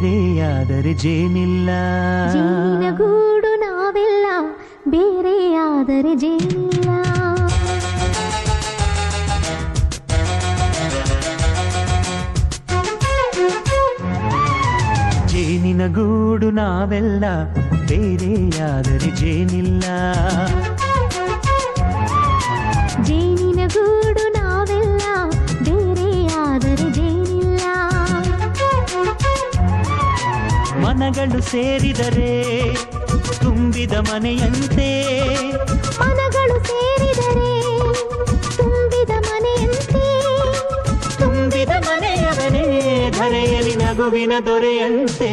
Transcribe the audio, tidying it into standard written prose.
ಬೇರೆಯಾದರೆ ಜೇನಿಲ್ಲ. ಜೇನಿನ ಗೂಡು ನಾವೆಲ್ಲ, ಬೇರೆಯಾದರೆ ಜೇನಿಲ್ಲ. ಜೇನಿನ ಗೂಡು ನಾವೆಲ್ಲ, ಬೇರೆಯಾದರೆ ಜೇನಿಲ್ಲ. ಜೇನಿನ ಗೂಡು ನಾವೆಲ್ಲ, ಬೇರೆಯಾದರೆ ಜೇನಿಲ್ಲ. ಮನಗಳು ಸೇರಿದರೆ ತುಂಬಿದ ಮನೆಯಂತೆ. ಮನಗಳು ಸೇರಿದರೆ ತುಂಬಿದ ಮನೆಯಂತೆ. ತುಂಬಿದ ಮನೆಯವನೇ ಧರೆಯಲ್ಲಿ ನಗುವಿನ ದೊರೆಯಂತೆ.